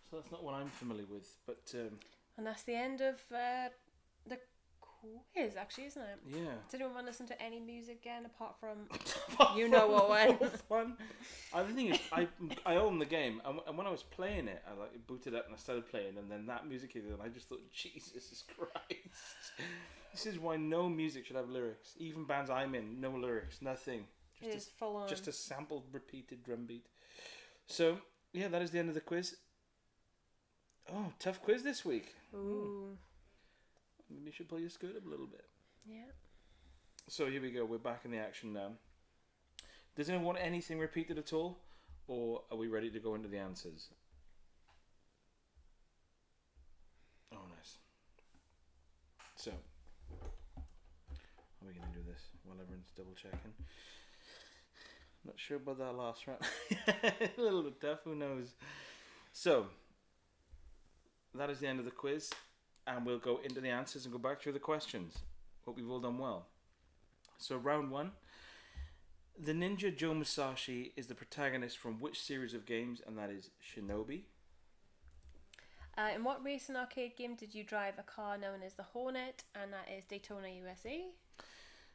So that's not what I'm familiar with, but And that's the end of the quiz, actually, isn't it? yeah. Did anyone want to listen to any music again apart from you know what one? The thing is, I own the game, and when I was playing it, I like booted up and I started playing, and then that music came in, and I just thought, Jesus Christ, this is why no music should have lyrics. Even bands I'm in, no lyrics, nothing. It is full on. Just a sampled, repeated drum beat. So yeah, that is the end of the quiz. Oh, tough quiz this week. Ooh. Maybe you should pull your skirt up a little bit. Yeah. So here we go. We're back in the action now. Does anyone want anything repeated at all? Or are we ready to go into the answers? Oh, nice. So, how are we going to do this while everyone's double checking? Not sure about that last round. A little bit tough, who knows? So, that is the end of the quiz, and we'll go into the answers and go back through the questions. Hope you've all done well. So round 1, the ninja Joe Musashi is the protagonist from which series of games, and that is Shinobi. In what racing arcade game did you drive a car known as the Hornet, and that is Daytona, USA?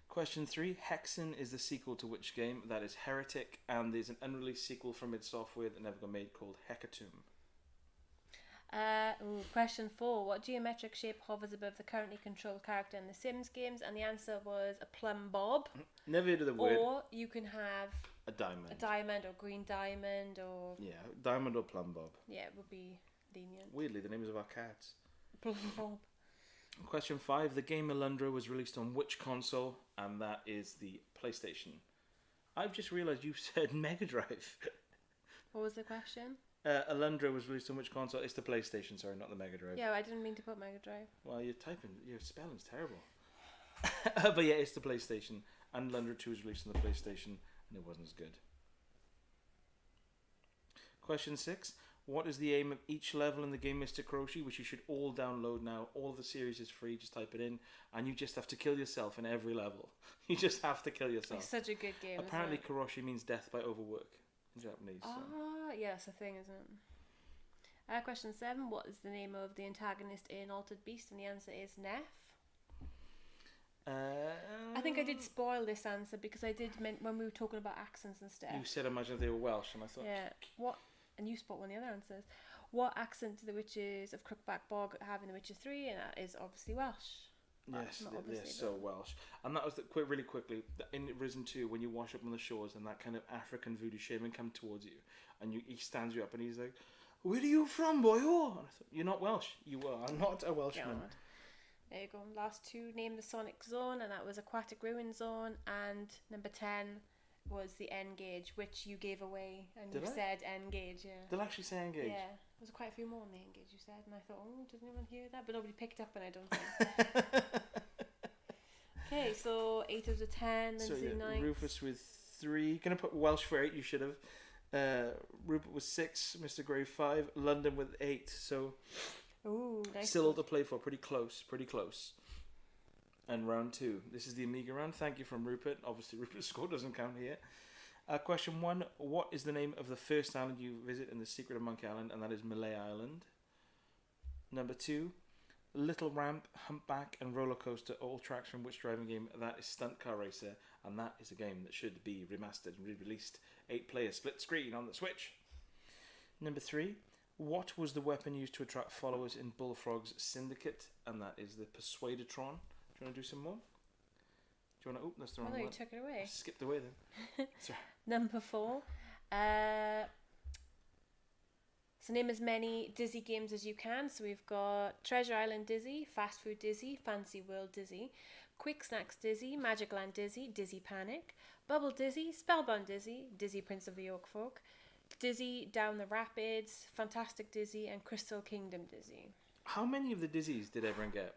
Question 3, Hexen is the sequel to which game? That is Heretic, and there's an unreleased sequel from id Software that never got made called Hecatomb. Question 4. What geometric shape hovers above the currently controlled character in the Sims games? And the answer was a plumb bob. Never heard of the word. Or you can have a diamond. A diamond or green diamond or... Yeah, diamond or plumb bob. Yeah, it would be lenient. Weirdly, the names of our cats. Plumb bob. Question 5. The game Alundra was released on which console? And that is the PlayStation. I've just realised you said Mega Drive. What was the question? Alundra was released on which console? It's the PlayStation, sorry, not the Mega Drive. Yeah, I didn't mean to put Mega Drive. Well, your spelling's terrible. But yeah, it's the PlayStation. And Alundra 2 was released on the PlayStation, and it wasn't as good. Question 6. What is the aim of each level in the game Mr. Kuroshi, which you should all download now? All of the series is free, just type it in, and you just have to kill yourself in every level. You just have to kill yourself. It's such a good game, Apparently isn't it? Kuroshi means death by overwork in Japanese. Yeah, that's a thing, isn't it? Question 7. What is the name of the antagonist in Altered Beast? And the answer is Neff. I think I did spoil this answer because I did when we were talking about accents and stuff. You said imagine if they were Welsh, and I thought... Yeah. What? And you spot one of the other answers. What accent do the Witches of Crookback Bog have in The Witcher 3? And that is obviously Welsh. Yes, they're so Welsh. And that was really quickly in Risen 2 when you wash up on the shores and that kind of African voodoo shaman come towards you and he stands you up and he's like, "Where are you from, boy?" Oh, and I thought, "You're not Welsh. You are not a Welshman." There you go. Last two, name the Sonic Zone, and that was Aquatic Ruin Zone. And number 10 was the N-Gauge, which you gave away, and Did you I? said N-Gauge, yeah. Did I actually say engage? Yeah, there was quite a few more in the N-Gauge you said, and I thought, oh, didn't anyone hear that? But nobody picked up, and I don't think. Okay, so 8 out of 10, So Lindsay yeah, 9. Rufus with 3. Gonna put Welsh for 8. You should have. Rupert with 6. Mr. Gray 5. London with 8. So Ooh, nice. still all to play for. Pretty close. Pretty close. And round 2. This is the Amiga round. Thank you from Rupert. Obviously, Rupert's score doesn't count here. Question 1. What is the name of the first island you visit in the Secret of Monkey Island? And that is Malay Island. Number 2. Little Ramp, Humpback, and Roller Coaster, all tracks from which driving game? That is Stunt Car Racer, and that is a game that should be remastered and re-released. 8-player split screen on the Switch. Number 3. What was the weapon used to attract followers in Bullfrog's Syndicate? And that is the Persuadertron. Do you want to do some more? Do you want to open this? The wrong Oh, no, you one? took it away. I skipped away then. Sorry. Number 4. So name as many Dizzy games as you can. So we've got Treasure Island Dizzy, Fast Food Dizzy, Fancy World Dizzy, Quick Snacks Dizzy, Magic Land Dizzy, Dizzy Panic, Bubble Dizzy, Spellbound Dizzy, Dizzy Prince of the York Folk, Dizzy Down the Rapids, Fantastic Dizzy, and Crystal Kingdom Dizzy. How many of the Dizzies did everyone get?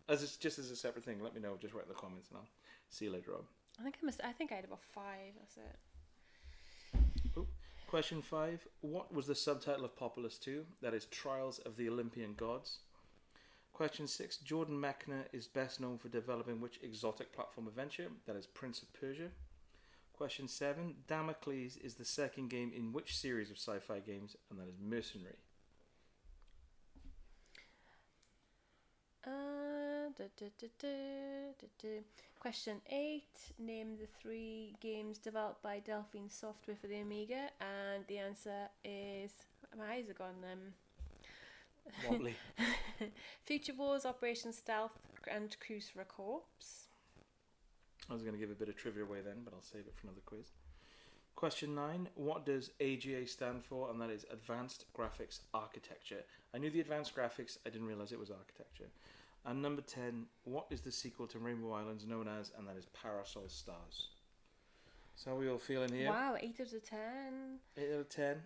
Just as a separate thing, let me know. Just write in the comments and I'll see you later on. I think I had about 5. That's it. Question 5. What was the subtitle of Populous 2? That is Trials of the Olympian Gods. Question 6. Jordan Mechner is best known for developing which exotic platform adventure? That is Prince of Persia. Question 7. Damocles is the second game in which series of sci-fi games? And that is Mercenary. Question 8. Name the 3 games developed by Delphine Software for the Amiga, and the answer is, my eyes are gone. Wobbly. Future Wars, Operation Stealth, and Cruise for a Corpse. I was going to give a bit of trivia away then, but I'll save it for another quiz. Question 9. What does AGA stand for? And that is Advanced Graphics Architecture. I knew the Advanced Graphics, I didn't realise it was architecture. And number 10. What is the sequel to Rainbow Islands known as? And that is Parasol Stars. So how are we all feeling here? Wow, 8 out of 10. 8 out of 10.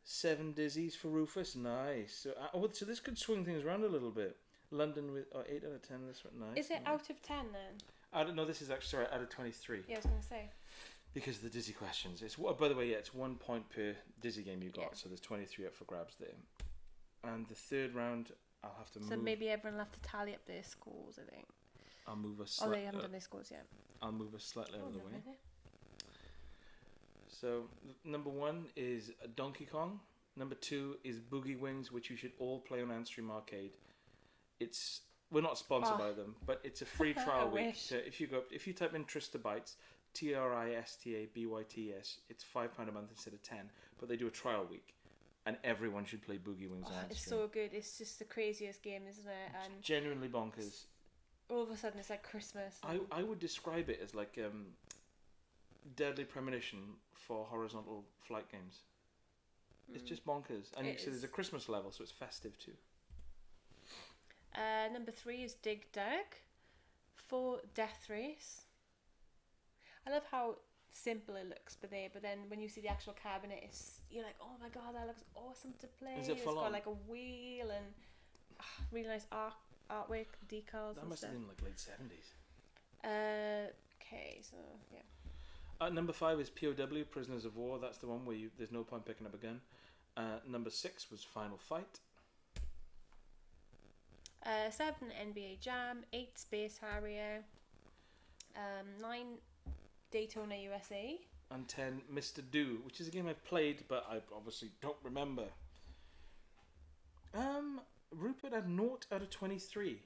7 Dizzies for Rufus. Nice. So this could swing things around a little bit. London with 8 out of 10. This one, nice. Is it out of 10 then? I don't know. This is actually out of 23. Yeah, I was going to say. Because of the Dizzy questions. It's by the way, yeah, it's 1 point per Dizzy game you got. Yeah. So there's 23 up for grabs there. And the third round, I'll have to move. So maybe everyone will have to tally up their scores, I think. I'll move us. Oh, they haven't done their scores yet. I'll move us slightly out of the no, way. maybe. So number 1 is Donkey Kong. Number 2 is Boogie Wings, which you should all play on Antstream Arcade. We're not sponsored by them, but it's a free trial week. Wish. So if you type in Tristabytes, Tristabytes, it's £5 a month instead of 10. But they do a trial week, and everyone should play Boogie Wings on Antstream. It's so good. It's just the craziest game, isn't it? And it's genuinely bonkers. all of a sudden, it's like Christmas. I would describe it as like Deadly Premonition for horizontal flight games. It's just bonkers. And you see there's a Christmas level, so it's festive too. Number 3 is Dig Dug. 4, Death Race. I love how simple it looks, but then when you see the actual cabinet, you're like, oh my god, that looks awesome to play. Is it full It's got on? like a wheel and really nice artwork, decals. That must have been like late 70s. Okay, so yeah. Number 5 is POW, Prisoners of War. That's the one where there's no point picking up a gun. Number 6 was Final Fight. 7, NBA Jam. 8, Space Harrier. 9, Daytona USA. And 10, Mr. Do, which is a game I've played, but I obviously don't remember. Rupert had 0 out of 23.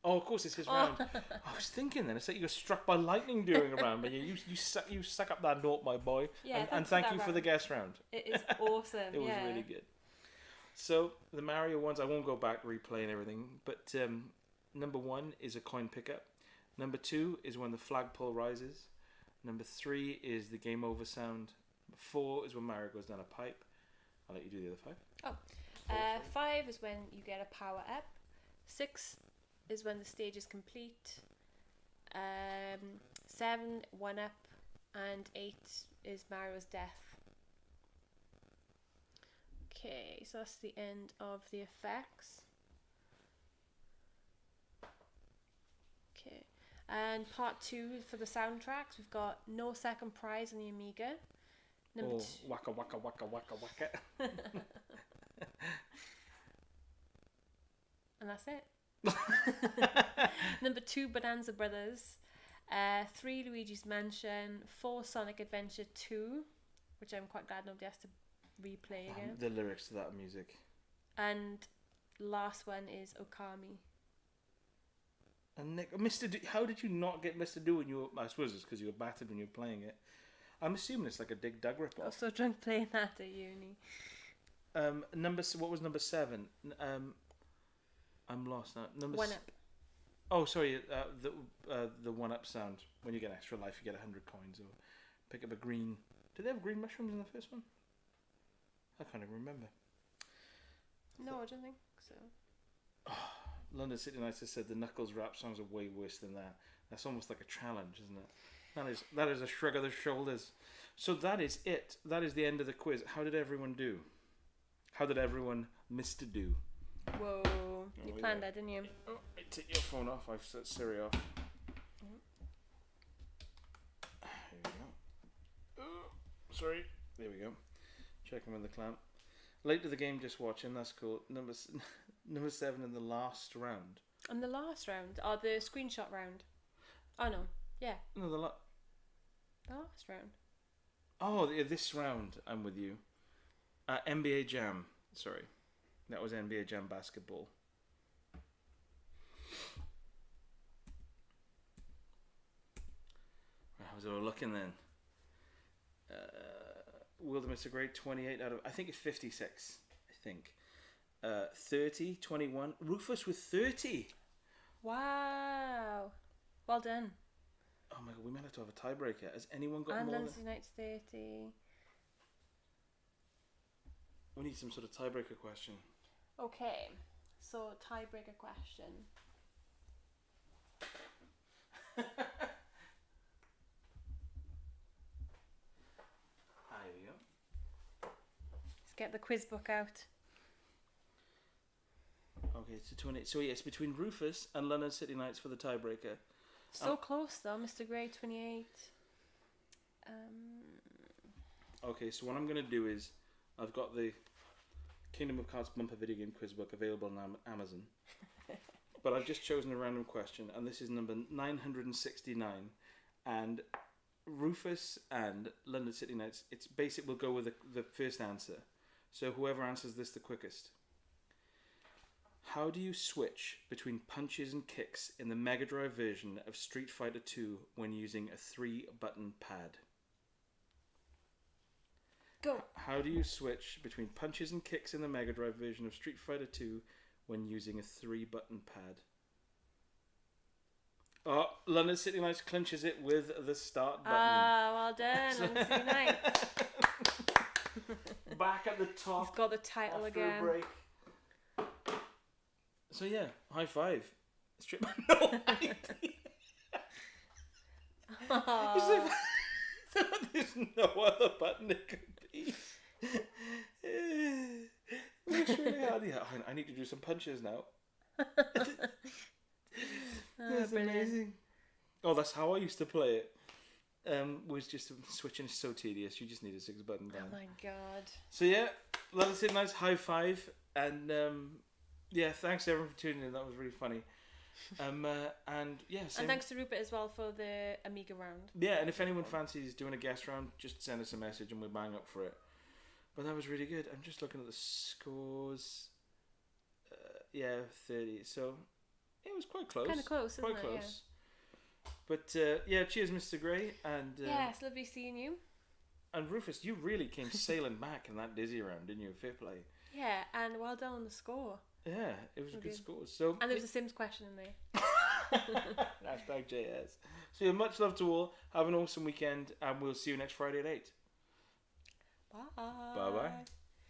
Oh, of course, it's his round. I was thinking then, it's like you got struck by lightning during a round, but you suck up that 0, my boy. Yeah, and thank you for the guest round. It is awesome. It was really good. So the Mario ones, I won't go back replaying everything, but number 1 is a coin pickup. Number 2 is when the flagpole rises. Number 3 is the game over sound. Number 4 is when Mario goes down a pipe. I'll let you do the other 5. 5 is when you get a power up. 6, is when the stage is complete. 7, 1-up, and 8 is Mario's death. Okay, so that's the end of the effects. Okay, and part 2 for the soundtracks, we've got No Second Prize on the Amiga. Number Waka waka waka waka waka. And that's it. Number 2, Bonanza Brothers. 3, Luigi's Mansion. 4, Sonic Adventure 2, which I'm quite glad nobody has to replay again. The lyrics to that music. And last one is Okami. And Nick, Mr. Do, how did you not get Mr. Do when you were, I suppose it's because you were battered when you were playing it. I'm assuming it's like a Dig Dug ripoff. I was so drunk playing that at uni. What was number 7? I'm lost now. 1-up. Oh, sorry. The 1-up sound. When you get extra life, you get 100 coins or pick up a green. Did they have green mushrooms in the first one? I can't even remember. No, I don't think so. Oh, London City Nights has said the Knuckles rap songs are way worse than that. That's almost like a challenge, isn't it? That is a shrug of the shoulders. So that is it. That is the end of the quiz. How did everyone do? How did everyone miss to do? Whoa, you planned that, didn't you? Oh, take your phone off. I've set Siri off. Here we go. Oh, sorry. There we go. Checking with the clamp. Late to the game, just watching. That's cool. Number 7 in the last round. And the last round? Oh, the screenshot round. Oh, no. Yeah. No, the last round. Oh, this round, I'm with you. NBA Jam. Sorry. That was NBA Jam basketball. How's it all looking then? Wilderness of Great, 28 out of... I think it's 56. I think. 30, 21. Rufus with 30. Wow. Well done. Oh my god, we might have to have a tiebreaker. Has anyone got and more than... London United's 30. We need some sort of tiebreaker question. Okay, so tiebreaker question. There we go. Let's get the quiz book out. Okay, it's 28. So yeah, it's between Rufus and London City Nights for the tiebreaker. So close though, Mr. Grey 28. Okay, so what I'm going to do is, I've got the Kingdom of Cards Bumper Video Game Quiz Book available on Amazon. But I've just chosen a random question, and this is number 969. And Rufus and London City Nights, it's basic, we'll go with the first answer. So whoever answers this the quickest. How do you switch between punches and kicks in the Mega Drive version of Street Fighter 2 when using a 3-button pad? Go. How do you switch between punches and kicks in the Mega Drive version of Street Fighter 2 when using a 3-button pad? Oh, London City Nights clinches it with the start button. Ah, well done, London City Nights. Back at the top. He's got the title after again. A break. So yeah, high five. Strip. No. Oh. There's no other button it could be. It's really hard. Yeah, I need to do some punches now. That's amazing. Oh, that's how I used to play it. Was just switching is so tedious. You just need a 6-button band. Oh my god. So yeah, let us say nice high five, and yeah, thanks everyone for tuning in. That was really funny. And yeah, and thanks to Rupert as well for the Amiga round. Yeah, and if anyone fancies doing a guest round, just send us a message and we'll bang up for it. But that was really good. I'm just looking at the scores. Yeah, 30. So it was quite close. Kind of close, quite isn't close. it? Yeah. But yeah, cheers, Mr. Grey, and yeah, it's lovely seeing you. And Rufus, you really came sailing back in that dizzy round, didn't you? Fair play. Yeah, and well done on the score. Yeah, it was a good score. So and there was a Sims question in there. Hashtag JS. So yeah, much love to all. Have an awesome weekend, and we'll see you next Friday at 8. Bye. Bye bye.